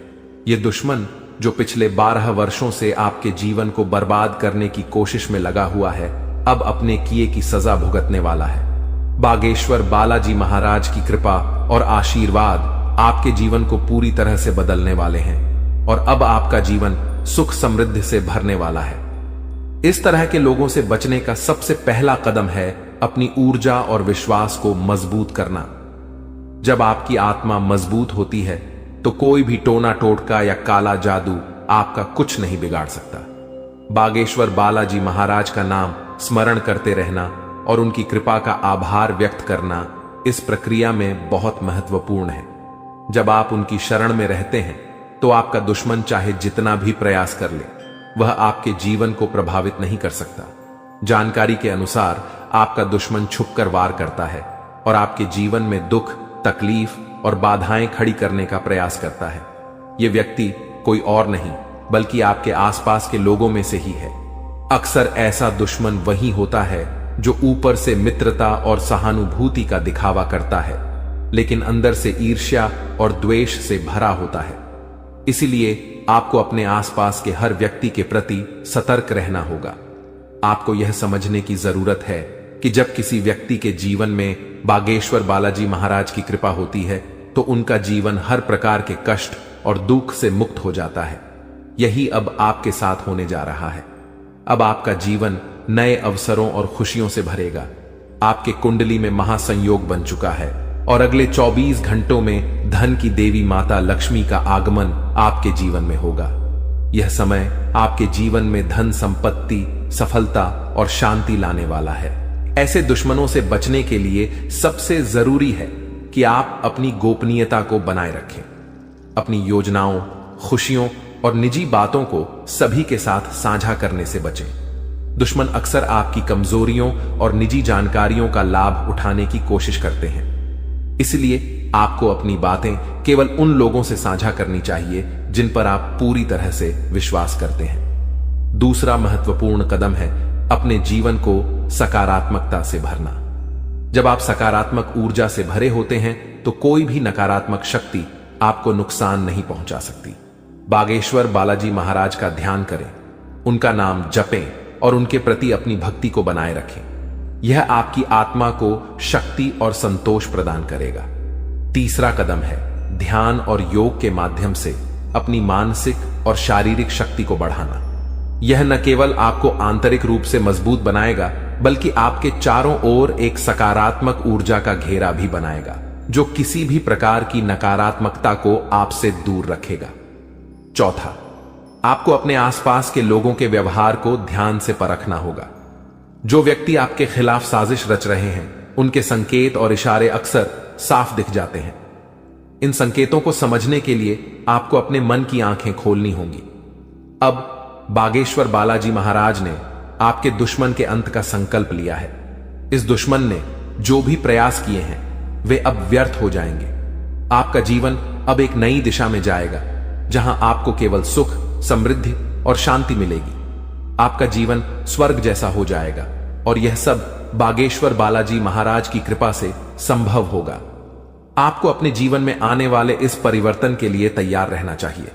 ये दुश्मन जो पिछले 12 वर्षों से आपके जीवन को बर्बाद करने की कोशिश में लगा हुआ है, अब अपने किए की सजा भुगतने वाला है। बागेश्वर बालाजी महाराज की कृपा और आशीर्वाद आपके जीवन को पूरी तरह से बदलने वाले हैं और अब आपका जीवन सुख समृद्धि से भरने वाला है। इस तरह के लोगों से बचने का सबसे पहला कदम है अपनी ऊर्जा और विश्वास को मजबूत करना। जब आपकी आत्मा मजबूत होती है तो कोई भी टोना टोटका या काला जादू आपका कुछ नहीं बिगाड़ सकता। बागेश्वर बालाजी महाराज का नाम स्मरण करते रहना और उनकी कृपा का आभार व्यक्त करना इस प्रक्रिया में बहुत महत्वपूर्ण है। जब आप उनकी शरण में रहते हैं तो आपका दुश्मन चाहे जितना भी प्रयास कर ले, वह आपके जीवन को प्रभावित नहीं कर सकता। जानकारी के अनुसार आपका दुश्मन छुपकर वार करता है और आपके जीवन में दुख, तकलीफ और बाधाएं खड़ी करने का प्रयास करता है। ये व्यक्ति कोई और नहीं बल्कि आपके आसपास के लोगों में से ही है। अक्सर ऐसा दुश्मन वही होता है जो ऊपर से मित्रता और सहानुभूति का दिखावा करता है, लेकिन अंदर से ईर्ष्या और द्वेष से भरा होता है। इसीलिए आपको अपने आसपास के हर व्यक्ति के प्रति सतर्क रहना होगा। आपको यह समझने की जरूरत है कि जब किसी व्यक्ति के जीवन में बागेश्वर बालाजी महाराज की कृपा होती है तो उनका जीवन हर प्रकार के कष्ट और दुख से मुक्त हो जाता है। यही अब आपके साथ होने जा रहा है। अब आपका जीवन नए अवसरों और खुशियों से भरेगा। आपके कुंडली में महासंयोग बन चुका है और अगले 24 घंटों में धन की देवी माता लक्ष्मी का आगमन आपके जीवन में होगा। यह समय आपके जीवन में धन संपत्ति, सफलता और शांति लाने वाला है। ऐसे दुश्मनों से बचने के लिए सबसे जरूरी है कि आप अपनी गोपनीयता को बनाए रखें। अपनी योजनाओं, खुशियों और निजी बातों को सभी के साथ साझा करने से बचें। दुश्मन अक्सर आपकी कमजोरियों और निजी जानकारियों का लाभ उठाने की कोशिश करते हैं। इसलिए आपको अपनी बातें केवल उन लोगों से साझा करनी चाहिए जिन पर आप पूरी तरह से विश्वास करते हैं। दूसरा महत्वपूर्ण कदम है अपने जीवन को सकारात्मकता से भरना। जब आप सकारात्मक ऊर्जा से भरे होते हैं तो कोई भी नकारात्मक शक्ति आपको नुकसान नहीं पहुंचा सकती। बागेश्वर बालाजी महाराज का ध्यान करें, उनका नाम जपें और उनके प्रति अपनी भक्ति को बनाए रखें। यह आपकी आत्मा को शक्ति और संतोष प्रदान करेगा। तीसरा कदम है ध्यान और योग के माध्यम से अपनी मानसिक और शारीरिक शक्ति को बढ़ाना। यह न केवल आपको आंतरिक रूप से मजबूत बनाएगा बल्कि आपके चारों ओर एक सकारात्मक ऊर्जा का घेरा भी बनाएगा जो किसी भी प्रकार की नकारात्मकता को आपसे दूर रखेगा। चौथा, आपको अपने आसपास के लोगों के व्यवहार को ध्यान से परखना होगा। जो व्यक्ति आपके खिलाफ साजिश रच रहे हैं उनके संकेत और इशारे अक्सर साफ दिख जाते हैं। इन संकेतों को समझने के लिए आपको अपने मन की आंखें खोलनी होंगी। अब बागेश्वर बालाजी महाराज ने आपके दुश्मन के अंत का संकल्प लिया है। इस दुश्मन ने जो भी प्रयास किए हैं वे अब व्यर्थ हो जाएंगे। आपका जीवन अब एक नई दिशा में जाएगा जहां आपको केवल सुख, समृद्धि और शांति मिलेगी। आपका जीवन स्वर्ग जैसा हो जाएगा और यह सब बागेश्वर बालाजी महाराज की कृपा से संभव होगा। आपको अपने जीवन में आने वाले इस परिवर्तन के लिए तैयार रहना चाहिए।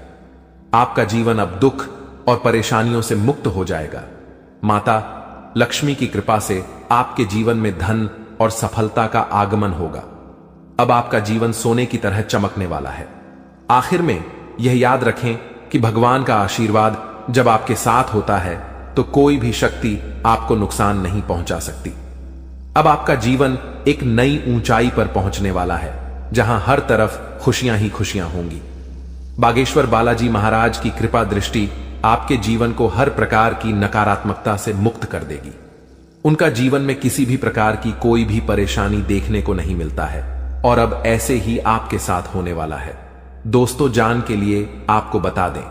आपका जीवन अब दुख और परेशानियों से मुक्त हो जाएगा। माता लक्ष्मी की कृपा से आपके जीवन में धन और सफलता का आगमन होगा। अब आपका जीवन सोने की तरह चमकने वाला है। आखिर में यह याद रखें कि भगवान का आशीर्वाद जब आपके साथ होता है तो कोई भी शक्ति आपको नुकसान नहीं पहुंचा सकती। अब आपका जीवन एक नई ऊंचाई पर पहुंचने वाला है जहां हर तरफ खुशियां ही खुशियां होंगी। बागेश्वर बालाजी महाराज की कृपा दृष्टि आपके जीवन को हर प्रकार की नकारात्मकता से मुक्त कर देगी। उनका जीवन में किसी भी प्रकार की कोई भी परेशानी देखने को नहीं मिलता है और अब ऐसे ही आपके साथ होने वाला है। दोस्तों, जान के लिए आपको बता दें,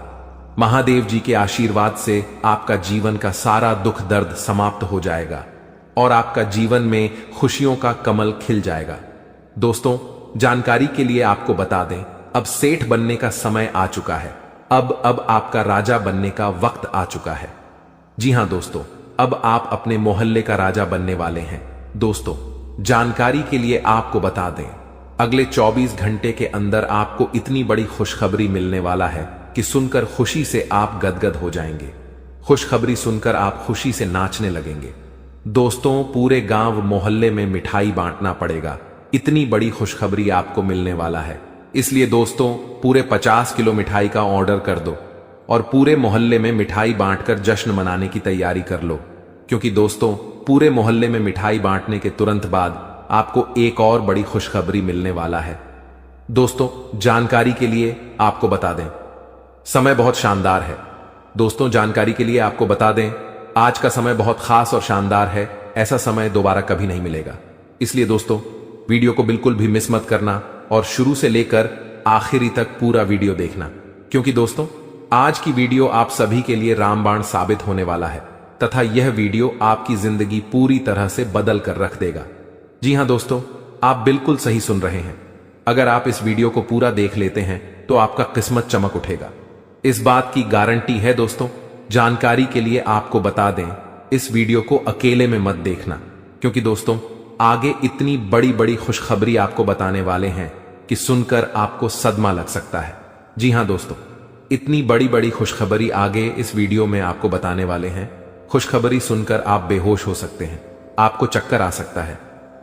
महादेव जी के आशीर्वाद से आपका जीवन का सारा दुख दर्द समाप्त हो जाएगा और आपका जीवन में खुशियों का कमल खिल जाएगा। दोस्तों, जानकारी के लिए आपको बता दें, अब सेठ बनने का समय आ चुका है। अब आपका राजा बनने का वक्त आ चुका है। जी हां दोस्तों, अब आप अपने मोहल्ले का राजा बनने वाले हैं। दोस्तों, जानकारी के लिए आपको बता दें, अगले 24 घंटे के अंदर आपको इतनी बड़ी खुशखबरी मिलने वाला है कि सुनकर खुशी से आप गदगद हो जाएंगे। खुशखबरी सुनकर आप खुशी से नाचने लगेंगे। दोस्तों, पूरे गांव मोहल्ले में मिठाई बांटना पड़ेगा, इतनी बड़ी खुशखबरी आपको मिलने वाला है। इसलिए दोस्तों, पूरे 50 किलो मिठाई का ऑर्डर कर दो और पूरे मोहल्ले में मिठाई बांटकर जश्न मनाने की तैयारी कर लो, क्योंकि दोस्तों, पूरे मोहल्ले में मिठाई बांटने के तुरंत बाद आपको एक और बड़ी खुशखबरी मिलने वाला है। दोस्तों, जानकारी के लिए आपको बता दें, समय बहुत शानदार है। दोस्तों, जानकारी के लिए आपको बता दें, आज का समय बहुत खास और शानदार है। ऐसा समय दोबारा कभी नहीं मिलेगा। इसलिए दोस्तों, वीडियो को बिल्कुल भी मिस मत करना और शुरू से लेकर आखिरी तक पूरा वीडियो देखना, क्योंकि दोस्तों, आज की वीडियो आप सभी के लिए रामबाण साबित होने वाला है तथा यह वीडियो आपकी जिंदगी पूरी तरह से बदल कर रख देगा। जी हां दोस्तों, आप बिल्कुल सही सुन रहे हैं। अगर आप इस वीडियो को पूरा देख लेते हैं तो आपका किस्मत चमक उठेगा। इस बात की गारंटी है दोस्तों। जानकारी के लिए आपको बता दें, इस वीडियो को अकेले में मत देखना, क्योंकि दोस्तों आगे इतनी बड़ी बड़ी खुशखबरी आपको बताने वाले हैं कि सुनकर आपको सदमा लग सकता है। जी हां दोस्तों, इतनी बड़ी बड़ी खुशखबरी आगे इस वीडियो में आपको बताने वाले हैं। खुशखबरी सुनकर आप बेहोश हो सकते हैं, आपको चक्कर आ सकता है।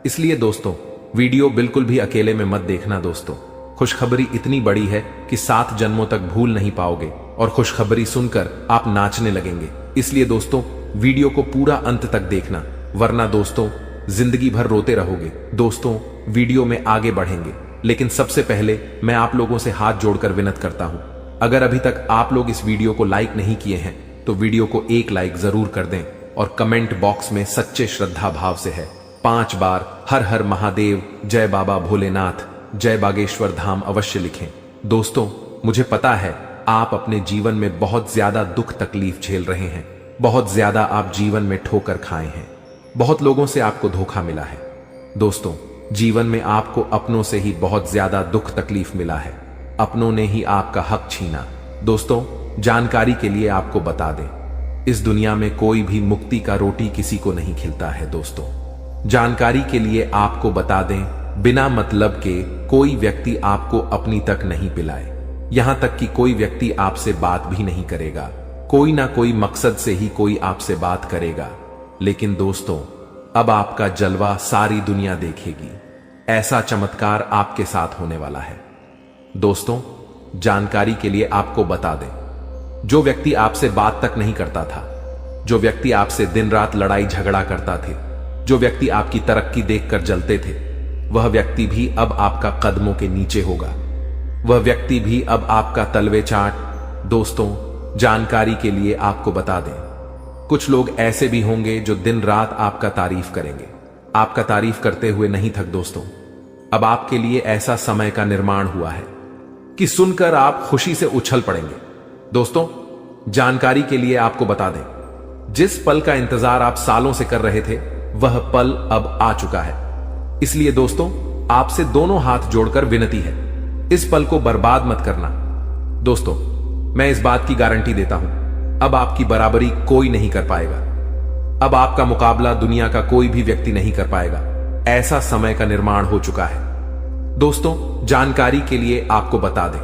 इसलिए दोस्तों वीडियो बिल्कुल भी अकेले में मत देखना दोस्तों। खुशखबरी इतनी बड़ी है कि 7 जन्मों तक भूल नहीं पाओगे और खुशखबरी सुनकर आप नाचने लगेंगे। इसलिए दोस्तों वीडियो को पूरा अंत तक देखना, वरना दोस्तों जिंदगी भर रोते रहोगे। दोस्तों वीडियो में आगे बढ़ेंगे, लेकिन सबसे पहले मैं आप लोगों से हाथ जोड़कर विनती करता हूं, अगर अभी तक आप लोग इस वीडियो को लाइक नहीं किए हैं तो वीडियो को एक लाइक जरूर कर दें और कमेंट बॉक्स में सच्चे श्रद्धा भाव से है 5 बार हर हर महादेव, जय बाबा भोलेनाथ, जय बागेश्वर धाम अवश्य लिखें। दोस्तों मुझे पता है आप अपने जीवन में बहुत ज्यादा दुख तकलीफ झेल रहे हैं, बहुत ज्यादा आप जीवन में ठोकर खाए हैं, बहुत लोगों से आपको धोखा मिला है। दोस्तों जीवन में आपको अपनों से ही बहुत ज्यादा दुख तकलीफ मिला है, अपनों ने ही आपका हक छीना। दोस्तों जानकारी के लिए आपको बता दें, इस दुनिया में कोई भी मुक्ति का रोटी किसी को नहीं खिलता है। दोस्तों जानकारी के लिए आपको बता दें, बिना मतलब के कोई व्यक्ति आपको अपनी तक नहीं पिलाए, यहां तक कि कोई व्यक्ति आपसे बात भी नहीं करेगा। कोई ना कोई मकसद से ही कोई आपसे बात करेगा, लेकिन दोस्तों अब आपका जलवा सारी दुनिया देखेगी। ऐसा चमत्कार आपके साथ होने वाला है। दोस्तों जानकारी के लिए आपको बता दें, जो व्यक्ति आपसे बात तक नहीं करता था, जो व्यक्ति आपसे दिन रात लड़ाई झगड़ा करता थे, जो व्यक्ति आपकी तरक्की देखकर जलते थे, वह व्यक्ति भी अब आपका कदमों के नीचे होगा, वह व्यक्ति भी अब आपका तलवे चाट। दोस्तों जानकारी के लिए आपको बता दें, कुछ लोग ऐसे भी होंगे जो दिन रात आपका तारीफ करेंगे, आपका तारीफ करते हुए नहीं थक। दोस्तों अब आपके लिए ऐसा समय का निर्माण हुआ है कि सुनकर आप खुशी से उछल पड़ेंगे। दोस्तों जानकारी के लिए आपको बता दें, जिस पल का इंतजार आप सालों से कर रहे थे वह पल अब आ चुका है। इसलिए दोस्तों आपसे दोनों हाथ जोड़कर विनती है, इस पल को बर्बाद मत करना। दोस्तों मैं इस बात की गारंटी देता हूं, अब आपकी बराबरी कोई नहीं कर पाएगा, अब आपका मुकाबला दुनिया का कोई भी व्यक्ति नहीं कर पाएगा। ऐसा समय का निर्माण हो चुका है। दोस्तों जानकारी के लिए आपको बता दें,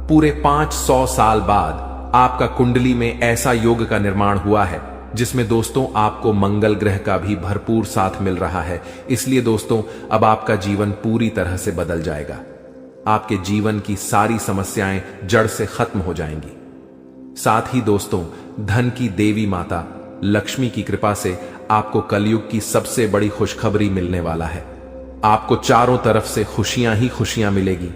पूरे 500 साल बाद आपका कुंडली में ऐसा योग का निर्माण हुआ है जिसमें दोस्तों आपको मंगल ग्रह का भी भरपूर साथ मिल रहा है। इसलिए दोस्तों अब आपका जीवन पूरी तरह से बदल जाएगा, आपके जीवन की सारी समस्याएं जड़ से खत्म हो जाएंगी। साथ ही दोस्तों धन की देवी माता लक्ष्मी की कृपा से आपको कलयुग की सबसे बड़ी खुशखबरी मिलने वाला है। आपको चारों तरफ से खुशियां ही खुशियां मिलेगी।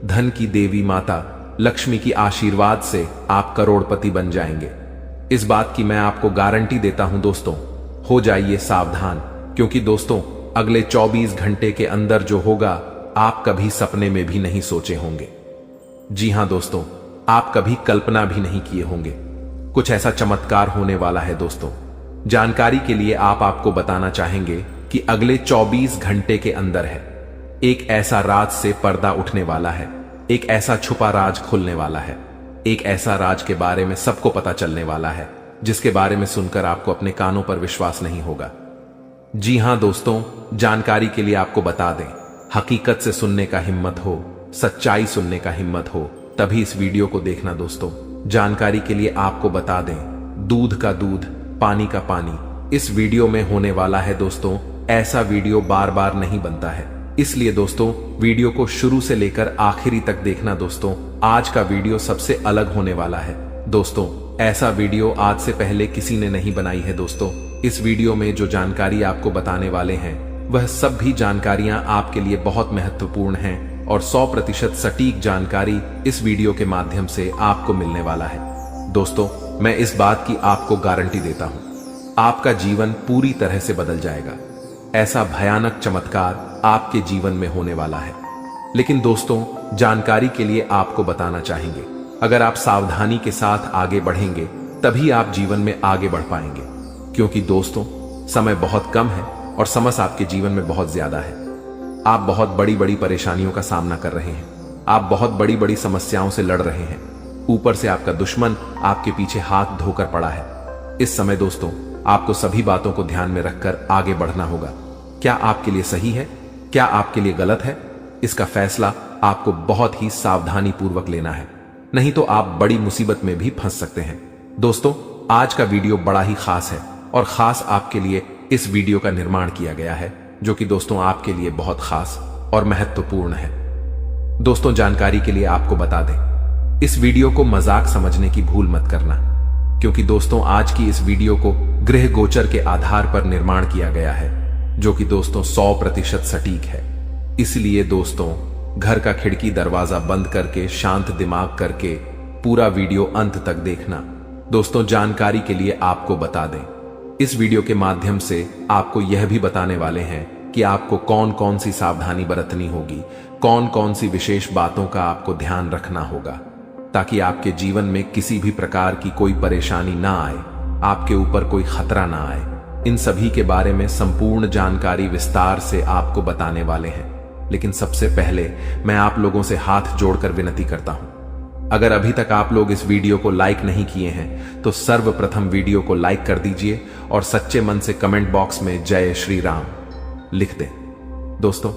धन की देवी माता लक्ष्मी की आशीर्वाद से आप करोड़पति बन जाएंगे। इस बात की मैं आपको गारंटी देता हूं। दोस्तों हो जाइए सावधान, क्योंकि दोस्तों अगले 24 घंटे के अंदर जो होगा आप कभी सपने में भी नहीं सोचे होंगे। जी हां दोस्तों, आप कभी कल्पना भी नहीं किए होंगे। कुछ ऐसा चमत्कार होने वाला है। दोस्तों जानकारी के लिए आपको बताना चाहेंगे कि अगले 24 घंटे के अंदर है एक ऐसा राज से पर्दा उठने वाला है, एक ऐसा छुपा राज खुलने वाला है, एक ऐसा राज के बारे में सबको पता चलने वाला है जिसके बारे में सुनकर आपको अपने कानों पर विश्वास नहीं होगा। जी हां दोस्तों, जानकारी के लिए आपको बता दें, हकीकत से सुनने का हिम्मत हो, सच्चाई सुनने का हिम्मत हो, तभी इस वीडियो को देखना। दोस्तों जानकारी के लिए आपको बता दें, दूध का दूध, पानी का पानी इस वीडियो में होने वाला है। दोस्तों ऐसा वीडियो बार बार नहीं बनता है, इसलिए दोस्तों वीडियो को शुरू से लेकर आखिरी तक देखना। दोस्तों आज का वीडियो सबसे अलग होने वाला है। दोस्तों ऐसा वीडियो आज से पहले किसी ने नहीं बनाई है। दोस्तों इस वीडियो में जो जानकारी आपको बताने वाले हैं वह सब भी जानकारियां आपके लिए बहुत महत्वपूर्ण हैं और 100% सटीक जानकारी इस वीडियो के माध्यम से आपको मिलने वाला है। दोस्तों मैं इस बात की आपको गारंटी देता हूं, आपका जीवन पूरी तरह से बदल जाएगा। ऐसा भयानक चमत्कार आपके जीवन में होने वाला है। लेकिन दोस्तों जानकारी के लिए आपको बताना चाहेंगे, अगर आप सावधानी के साथ आगे बढ़ेंगे तभी आप जीवन में आगे बढ़ पाएंगे, क्योंकि दोस्तों समय बहुत कम है और समस्या आपके जीवन में बहुत ज्यादा है। आप बहुत बड़ी बड़ी परेशानियों का सामना कर रहे हैं। आप बहुत बड़ी बड़ी समस्याओं से लड़ रहे हैं। ऊपर से आपका दुश्मन आपके पीछे हाथ धोकर पड़ा है। इस समय दोस्तों आपको सभी बातों को ध्यान में रखकर आगे बढ़ना होगा। क्या आपके लिए सही है, क्या आपके लिए गलत है, इसका फैसला आपको बहुत ही सावधानी पूर्वक लेना है, नहीं तो आप बड़ी मुसीबत में भी फंस सकते हैं। दोस्तों आज का वीडियो बड़ा ही खास है और खास आपके लिए इस वीडियो का निर्माण किया गया है, जो कि दोस्तों आपके लिए बहुत खास और महत्वपूर्ण है। दोस्तों जानकारी के लिए आपको बता दें, इस वीडियो को मजाक समझने की भूल मत करना, क्योंकि दोस्तों आज की इस वीडियो को गृह गोचर के आधार पर निर्माण किया गया है, जो कि दोस्तों 100% सटीक है। इसलिए दोस्तों घर का खिड़की दरवाजा बंद करके शांत दिमाग करके पूरा वीडियो अंत तक देखना। दोस्तों जानकारी के लिए आपको बता दें, इस वीडियो के माध्यम से आपको यह भी बताने वाले हैं कि आपको कौन कौन सी सावधानी बरतनी होगी, कौन कौन सी विशेष बातों का आपको ध्यान रखना होगा, ताकि आपके जीवन में किसी भी प्रकार की कोई परेशानी ना आए, आपके ऊपर कोई खतरा ना आए। इन सभी के बारे में संपूर्ण जानकारी विस्तार से आपको बताने वाले हैं। लेकिन सबसे पहले मैं आप लोगों से हाथ जोड़कर विनती करता हूं, अगर अभी तक आप लोग इस वीडियो को लाइक नहीं किए हैं तो सर्वप्रथम वीडियो को लाइक कर दीजिए और सच्चे मन से कमेंट बॉक्स में जय श्री राम लिख दें। दोस्तों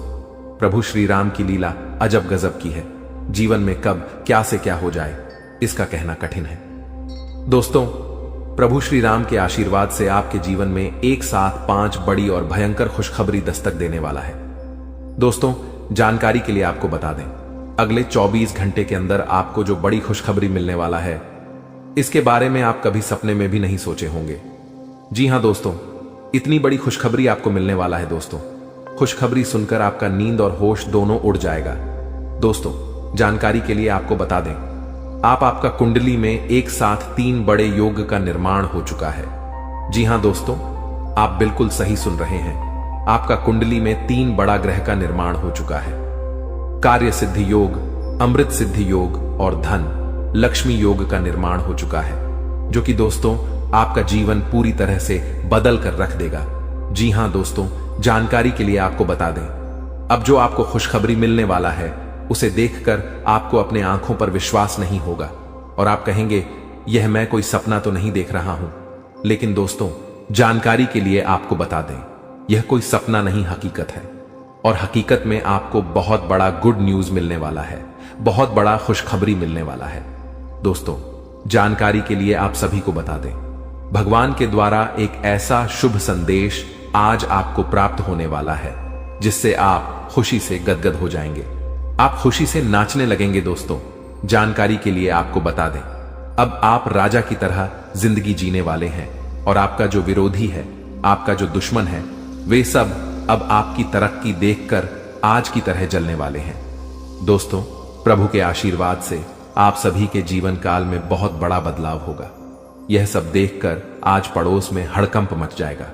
प्रभु श्री राम की लीला अजब गजब की है। जीवन में कब क्या से क्या हो जाए इसका कहना कठिन है। दोस्तों प्रभु श्री राम के आशीर्वाद से आपके जीवन में एक साथ 5 बड़ी और भयंकर खुशखबरी दस्तक देने वाला है। दोस्तों जानकारी के लिए आपको बता दें, अगले 24 घंटे के अंदर आपको जो बड़ी खुशखबरी मिलने वाला है, इसके बारे में आप कभी सपने में भी नहीं सोचे होंगे। जी हां दोस्तों, इतनी बड़ी खुशखबरी आपको मिलने वाला है। दोस्तों खुशखबरी सुनकर आपका नींद और होश दोनों उड़ जाएगा। दोस्तों जानकारी के लिए आपको बता दें, आपका कुंडली में एक साथ 3 बड़े योग का निर्माण हो चुका है। जी हां दोस्तों, आप बिल्कुल सही सुन रहे हैं, आपका कुंडली में 3 बड़ा ग्रह का निर्माण हो चुका है। कार्य सिद्धि योग, अमृत सिद्धि योग और धन लक्ष्मी योग का निर्माण हो चुका है, जो कि दोस्तों आपका जीवन पूरी तरह से बदल कर रख देगा। जी हां दोस्तों, जानकारी के लिए आपको बता दें, अब जो आपको खुशखबरी मिलने वाला है उसे देखकर आपको अपने आंखों पर विश्वास नहीं होगा और आप कहेंगे यह मैं कोई सपना तो नहीं देख रहा हूं। लेकिन दोस्तों जानकारी के लिए आपको बता दें, यह कोई सपना नहीं हकीकत है और हकीकत में आपको बहुत बड़ा गुड न्यूज मिलने वाला है, बहुत बड़ा खुशखबरी मिलने वाला है। दोस्तों जानकारी के लिए आप सभी को बता दें, भगवान के द्वारा एक ऐसा शुभ संदेश आज आपको प्राप्त होने वाला है जिससे आप खुशी से गदगद हो जाएंगे, आप खुशी से नाचने लगेंगे। दोस्तों जानकारी के लिए आपको बता दें, अब आप राजा की तरह जिंदगी जीने वाले हैं और आपका जो विरोधी है, आपका जो दुश्मन है, वे सब अब आपकी तरक्की देखकर आज की तरह जलने वाले हैं। दोस्तों प्रभु के आशीर्वाद से आप सभी के जीवन काल में बहुत बड़ा बदलाव होगा। यह सब देखकर आज पड़ोस में हड़कंप मच जाएगा।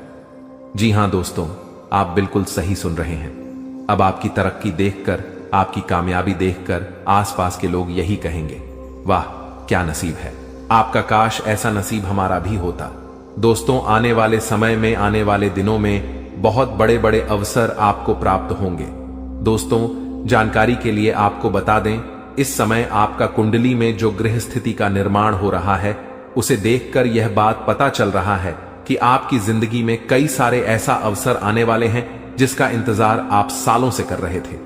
जी हां दोस्तों, आप बिल्कुल सही सुन रहे हैं। अब आपकी तरक्की देखकर, आपकी कामयाबी देखकर आसपास के लोग यही कहेंगे, वाह क्या नसीब है, आपका काश ऐसा नसीब हमारा भी होता। दोस्तों आने वाले समय में, आने वाले दिनों में बहुत बड़े बड़े अवसर आपको प्राप्त होंगे। दोस्तों जानकारी के लिए आपको बता दें, इस समय आपका कुंडली में जो गृह स्थिति का निर्माण हो रहा है, उसे देखकर यह बात पता चल रहा है कि आपकी जिंदगी में कई सारे ऐसा अवसर आने वाले हैं जिसका इंतजार आप सालों से कर रहे थे।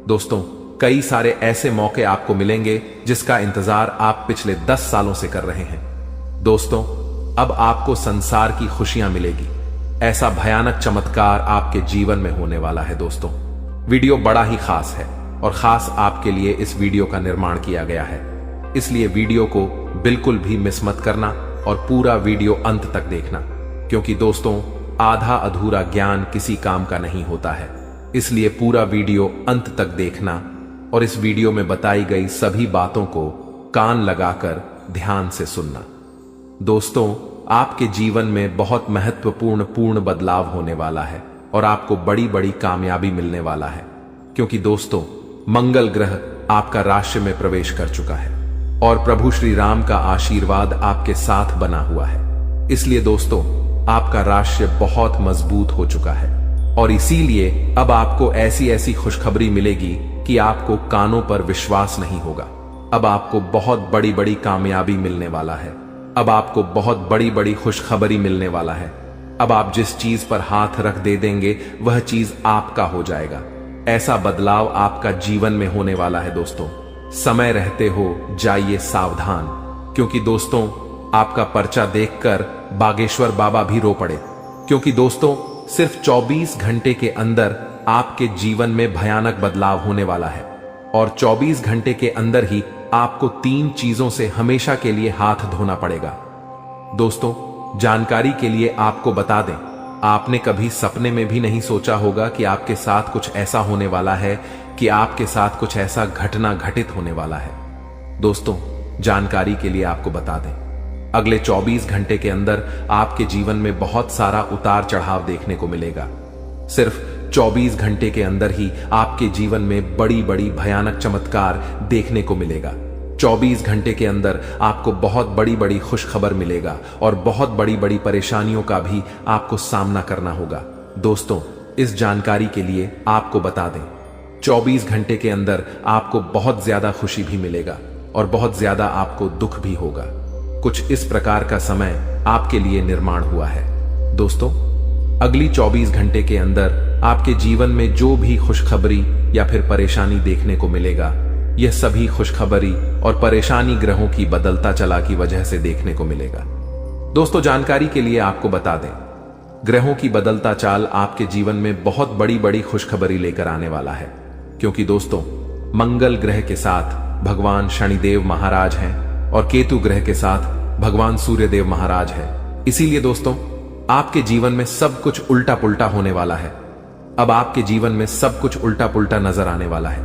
दोस्तों कई सारे ऐसे मौके आपको मिलेंगे जिसका इंतजार आप पिछले 10 सालों से कर रहे हैं। दोस्तों अब आपको संसार की खुशियां मिलेगी, ऐसा भयानक चमत्कार आपके जीवन में होने वाला है। दोस्तों वीडियो बड़ा ही खास है और खास आपके लिए इस वीडियो का निर्माण किया गया है, इसलिए वीडियो को बिल्कुल भी मिस मत करना और पूरा वीडियो अंत तक देखना, क्योंकि दोस्तों आधा अधूरा ज्ञान किसी काम का नहीं होता है। इसलिए पूरा वीडियो अंत तक देखना और इस वीडियो में बताई गई सभी बातों को कान लगाकर ध्यान से सुनना। दोस्तों आपके जीवन में बहुत महत्वपूर्ण बदलाव होने वाला है और आपको बड़ी बड़ी कामयाबी मिलने वाला है, क्योंकि दोस्तों मंगल ग्रह आपका राशि में प्रवेश कर चुका है और प्रभु श्री राम का आशीर्वाद आपके साथ बना हुआ है। इसलिए दोस्तों आपका राशि बहुत मजबूत हो चुका है और इसीलिए अब आपको ऐसी ऐसी खुशखबरी मिलेगी कि आपको कानों पर विश्वास नहीं होगा। अब आपको बहुत बड़ी बड़ी कामयाबी मिलने वाला है। अब आपको बहुत बड़ी बड़ी खुशखबरी मिलने वाला है। अब आप जिस चीज पर हाथ रख दे देंगे वह चीज आपका हो जाएगा। ऐसा बदलाव आपका जीवन में होने वाला है दोस्तों। समय रहते हो जाइए सावधान, क्योंकि दोस्तों आपका पर्चा देखकर बागेश्वर बाबा भी रो पड़े। क्योंकि दोस्तों सिर्फ 24 घंटे के अंदर आपके जीवन में भयानक बदलाव होने वाला है, और 24 घंटे के अंदर ही आपको 3 चीजों से हमेशा के लिए हाथ धोना पड़ेगा। दोस्तों जानकारी के लिए आपको बता दें, आपने कभी सपने में भी नहीं सोचा होगा कि आपके साथ कुछ ऐसा होने वाला है, कि आपके साथ कुछ ऐसा घटना घटित होने वाला है। दोस्तों जानकारी के लिए आपको बता दें, अगले 24 घंटे के अंदर आपके जीवन में बहुत सारा उतार चढ़ाव देखने को मिलेगा। सिर्फ 24 घंटे के अंदर ही आपके जीवन में बड़ी बड़ी भयानक चमत्कार देखने को मिलेगा। 24 घंटे के अंदर आपको बहुत बड़ी बड़ी खुशखबर मिलेगा और बहुत बड़ी बड़ी परेशानियों का भी आपको सामना करना होगा। दोस्तों इस जानकारी के लिए आपको बता दें, 24 घंटे के अंदर आपको बहुत ज्यादा खुशी भी मिलेगा और बहुत ज्यादा आपको दुख भी होगा। कुछ इस प्रकार का समय आपके लिए निर्माण हुआ है। दोस्तों अगली 24 घंटे के अंदर आपके जीवन में जो भी खुशखबरी या फिर परेशानी देखने को मिलेगा, यह सभी खुशखबरी और परेशानी ग्रहों की बदलता चला की वजह से देखने को मिलेगा। दोस्तों जानकारी के लिए आपको बता दें, ग्रहों की बदलता चाल आपके जीवन में बहुत बड़ी बड़ी खुशखबरी लेकर आने वाला है। क्योंकि दोस्तों मंगल ग्रह के साथ भगवान शनिदेव महाराज हैं और केतु ग्रह के साथ भगवान सूर्यदेव महाराज है। इसीलिए दोस्तों आपके जीवन में सब कुछ उल्टा पुल्टा होने वाला है। अब आपके जीवन में सब कुछ उल्टा पुल्टा नजर आने वाला है।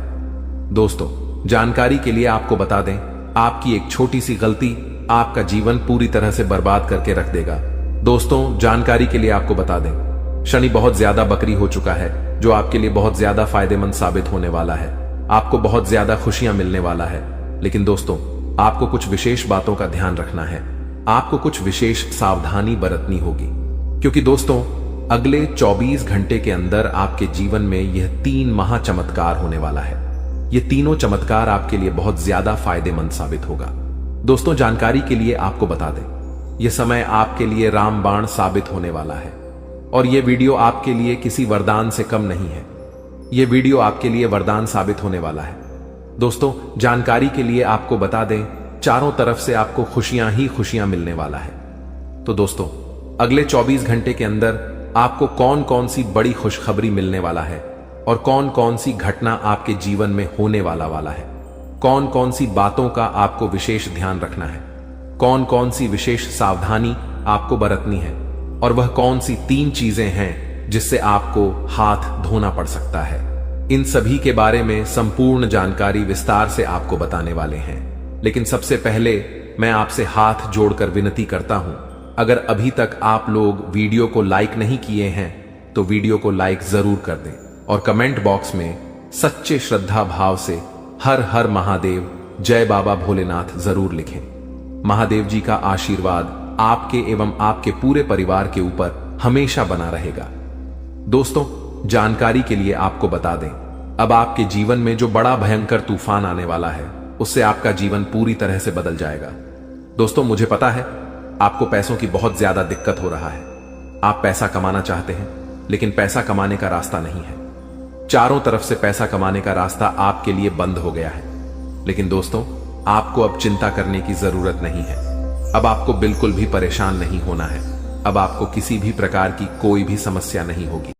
दोस्तों जानकारी के लिए आपको बता दें, आपकी एक छोटी सी गलती आपका जीवन पूरी तरह से बर्बाद करके रख देगा। दोस्तों जानकारी के लिए आपको बता दें, शनि बहुत ज्यादा बकरी हो चुका है, जो आपके लिए बहुत ज्यादा फायदेमंद साबित होने वाला है। आपको बहुत ज्यादा खुशियां मिलने वाला है। लेकिन दोस्तों आपको कुछ विशेष बातों का ध्यान रखना है। आपको कुछ विशेष सावधानी बरतनी होगी, क्योंकि दोस्तों अगले 24 घंटे के अंदर आपके जीवन में यह 3 महा चमत्कार होने वाला है। ये तीनों चमत्कार आपके लिए बहुत ज्यादा फायदेमंद साबित होगा। दोस्तों जानकारी के लिए आपको बता दें, यह समय आपके लिए रामबाण साबित होने वाला है, और यह वीडियो आपके लिए किसी वरदान से कम नहीं है। यह वीडियो आपके लिए वरदान साबित होने वाला है। दोस्तों जानकारी के लिए आपको बता दें, चारों तरफ से आपको खुशियां ही खुशियां मिलने वाला है। तो दोस्तों अगले 24 घंटे के अंदर आपको कौन कौन सी बड़ी खुशखबरी मिलने वाला है, और कौन कौन सी घटना आपके जीवन में होने वाला है, कौन कौन सी बातों का आपको विशेष ध्यान रखना है, कौन कौन सी विशेष सावधानी आपको बरतनी है, और वह कौन सी 3 चीजें हैं जिससे आपको हाथ धोना पड़ सकता है। इन सभी के बारे में संपूर्ण जानकारी विस्तार से आपको बताने वाले हैं। लेकिन सबसे पहले मैं आपसे हाथ जोड़कर विनती करता हूं, अगर अभी तक आप लोग वीडियो को लाइक नहीं किए हैं तो वीडियो को लाइक जरूर कर दें, और कमेंट बॉक्स में सच्चे श्रद्धा भाव से हर हर महादेव, जय बाबा भोलेनाथ जरूर लिखें। महादेव जी का आशीर्वाद आपके एवं आपके पूरे परिवार के ऊपर हमेशा बना रहेगा। दोस्तों जानकारी के लिए आपको बता दें, अब आपके जीवन में जो बड़ा भयंकर तूफान आने वाला है, उससे आपका जीवन पूरी तरह से बदल जाएगा। दोस्तों मुझे पता है आपको पैसों की बहुत ज्यादा दिक्कत हो रहा है। आप पैसा कमाना चाहते हैं, लेकिन पैसा कमाने का रास्ता नहीं है। चारों तरफ से पैसा कमाने का रास्ता आपके लिए बंद हो गया है। लेकिन दोस्तों आपको अब चिंता करने की जरूरत नहीं है। अब आपको बिल्कुल भी परेशान नहीं होना है। अब आपको किसी भी प्रकार की कोई भी समस्या नहीं होगी।